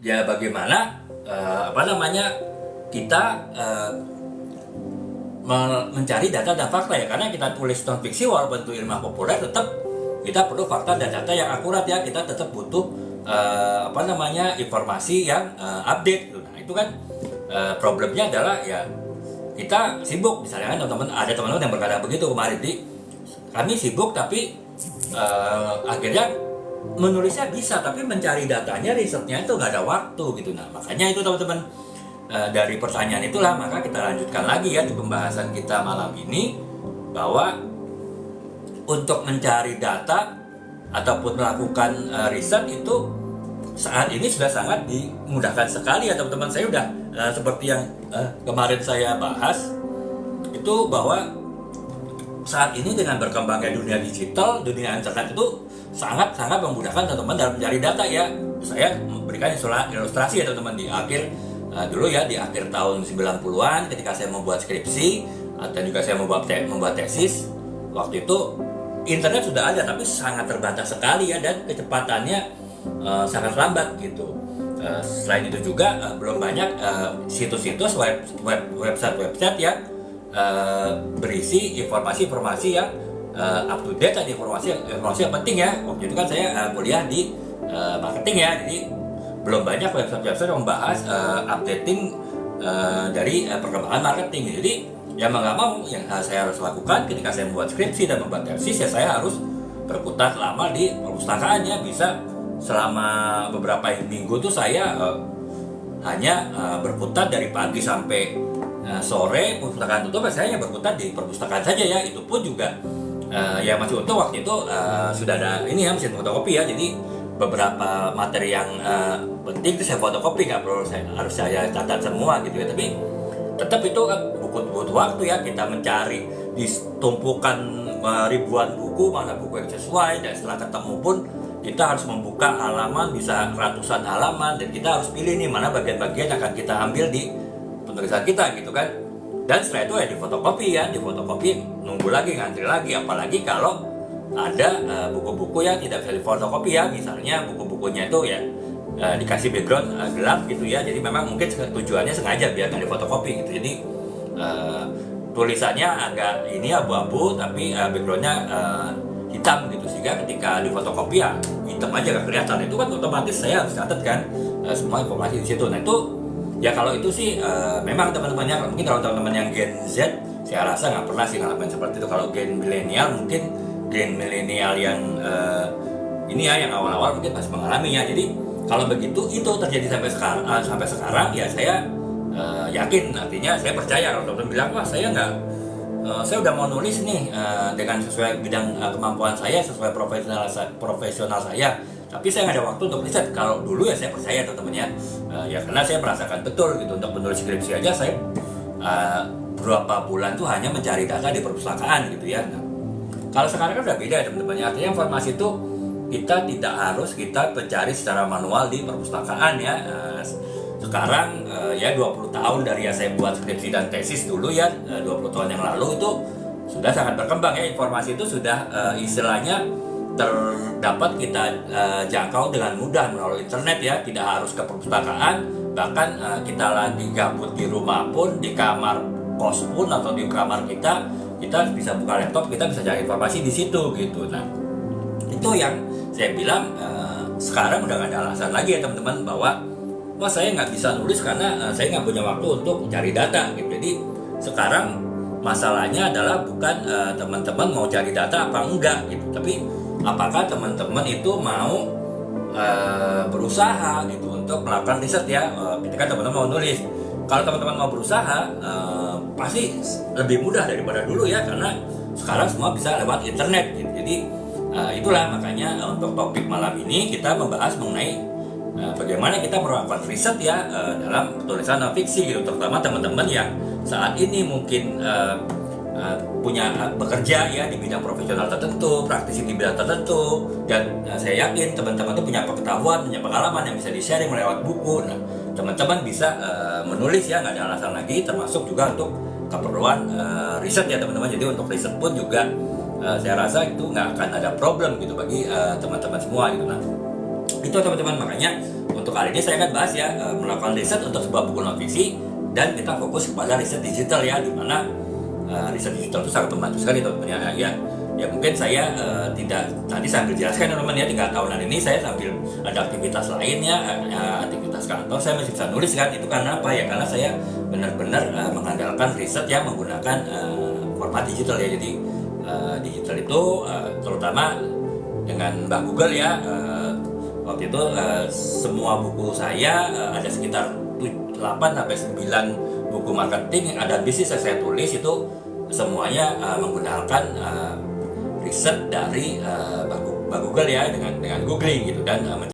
ya bagaimana kita mencari data dan fakta ya, karena kita tulis non fiksi walaupun itu ilmu populer, tetap kita perlu fakta dan data yang akurat ya, kita tetap butuh informasi yang update gitu. Nah itu kan problemnya adalah ya kita sibuk, misalnya kan ada teman-teman yang berkata begitu kemarin, kami sibuk tapi akhirnya menulisnya bisa tapi mencari datanya, risetnya itu nggak ada waktu gitu. Nah makanya itu teman-teman, dari pertanyaan itulah maka kita lanjutkan lagi ya di pembahasan kita malam ini, bahwa untuk mencari data ataupun melakukan riset itu saat ini sudah sangat dimudahkan sekali ya teman-teman. Saya udah seperti yang kemarin saya bahas itu, bahwa saat ini dengan berkembangnya dunia digital, dunia internet itu sangat-sangat memudahkan teman-teman dalam mencari data ya. Saya memberikan ilustrasi ya teman-teman di akhir dulu ya, di akhir tahun 90-an ketika saya membuat skripsi dan juga saya membuat tesis, waktu itu internet sudah ada tapi sangat terbatas sekali ya, dan kecepatannya sangat lambat gitu. Selain itu juga belum banyak situs-situs website yang berisi informasi-informasi yang up to date dan informasi yang penting ya. Waktu itu kan saya kuliah di marketing ya, jadi belum banyak website yang membahas updating dari perkembangan marketing. Jadi ya mau nggak mau yang saya harus lakukan ketika saya membuat skripsi dan membuat tesis ya, saya harus berkutat lama di perpustakaannya. Bisa selama beberapa minggu tuh saya hanya berkutat dari pagi sampai sore, perpustakaan tutup, saya hanya berkutat di perpustakaan saja ya. Itu pun juga ya masih untung waktu itu sudah ada ini ya, mesin fotokopi ya. Jadi beberapa materi yang penting itu saya fotokopi, nggak perlu harus saya catat semua gitu ya. Tapi tetap itu kan butuh waktu ya, kita mencari di tumpukan ribuan buku mana buku yang sesuai, dan setelah ketemu pun kita harus membuka halaman bisa ratusan halaman, dan kita harus pilih nih mana bagian-bagian yang akan kita ambil di penulisan kita gitu kan. Dan setelah itu ya di fotokopi nunggu lagi, ngantri lagi, apalagi kalau ada buku-buku yang tidak bisa difotokopi ya, misalnya buku-bukunya itu ya dikasih background gelap gitu ya, jadi memang mungkin tujuannya sengaja biar nggak difotokopi gitu. Jadi tulisannya agak ini abu-abu tapi backgroundnya hitam gitu, sehingga ketika difotokopi ya hitam aja nggak kelihatan. Itu kan otomatis saya harus catat kan semua informasi di situ. Nah itu ya, kalau itu sih memang teman-temannya, mungkin kalau teman-teman yang Gen Z saya rasa nggak pernah sih ngalamin seperti itu. Kalau Gen milenial mungkin, Gen milenial yang ini ya, yang awal-awal mungkin masih mengalami ya. Jadi kalau begitu itu terjadi sampai sekarang ya, saya yakin, artinya saya percaya kalau teman-teman bilang wah saya udah mau nulis nih dengan sesuai bidang kemampuan saya, sesuai profesional saya, tapi saya nggak ada waktu untuk riset. Kalau dulu ya saya percaya teman-teman ya, ya karena saya merasakan betul gitu, untuk menulis skripsi aja saya berapa bulan tuh hanya mencari data di perpustakaan gitu ya. Nah, kalau sekarang kan udah beda ya teman-teman ya, artinya informasi itu kita tidak harus kita mencari secara manual di perpustakaan ya. Sekarang ya 20 tahun dari ya saya buat skripsi dan tesis dulu ya, 20 tahun yang lalu itu sudah sangat berkembang ya, informasi itu sudah istilahnya terdapat kita jangkau dengan mudah melalui internet ya, tidak harus ke perpustakaan. Bahkan kita lagi gabut di rumah pun, di kamar kos pun atau di kamar kita bisa buka laptop, kita bisa cari informasi di situ gitu. Nah itu yang saya bilang sekarang udah gak ada alasan lagi ya teman-teman, bahwa wah saya nggak bisa nulis karena saya nggak punya waktu untuk mencari data gitu. Jadi sekarang masalahnya adalah bukan teman-teman mau cari data apa enggak gitu, tapi apakah teman-teman itu mau berusaha gitu untuk melakukan riset ya ketika teman-teman mau nulis. Kalau teman-teman mau berusaha pasti lebih mudah daripada dulu ya, karena sekarang semua bisa lewat internet gitu. Jadi itulah makanya untuk topik malam ini kita membahas mengenai bagaimana kita melakukan riset ya dalam tulisan non fiksi gitu, terutama teman-teman yang saat ini mungkin punya bekerja ya di bidang profesional tertentu, praktisi di bidang tertentu, dan saya yakin teman-teman itu punya pengetahuan, punya pengalaman yang bisa di-sharing lewat buku. Nah, teman-teman bisa menulis ya, nggak ada alasan lagi, termasuk juga untuk keperluan riset ya teman-teman. Jadi untuk riset pun juga saya rasa itu nggak akan ada problem gitu bagi teman-teman semua gitu. Nah, itu teman-teman, makanya untuk kali ini saya akan bahas ya melakukan riset untuk sebuah buku non fiksi, dan kita fokus kepada riset digital ya, dimana riset digital itu sangat membantu sekali teman-teman ya mungkin saya tidak tadi sambil jelaskan teman-teman ya, 3 tahunan ini saya sambil ada aktivitas lainnya, aktivitas kantor saya masih bisa nulis kan. Itu karena apa ya, karena saya benar-benar mengandalkan riset yang menggunakan format digital ya. Jadi digital itu terutama dengan Mbak Google ya, waktu itu semua buku saya ada sekitar 8-9 buku marketing yang ada bisnis yang saya tulis itu semuanya menggunakan riset dari Mbak Google ya, dengan googling gitu, dan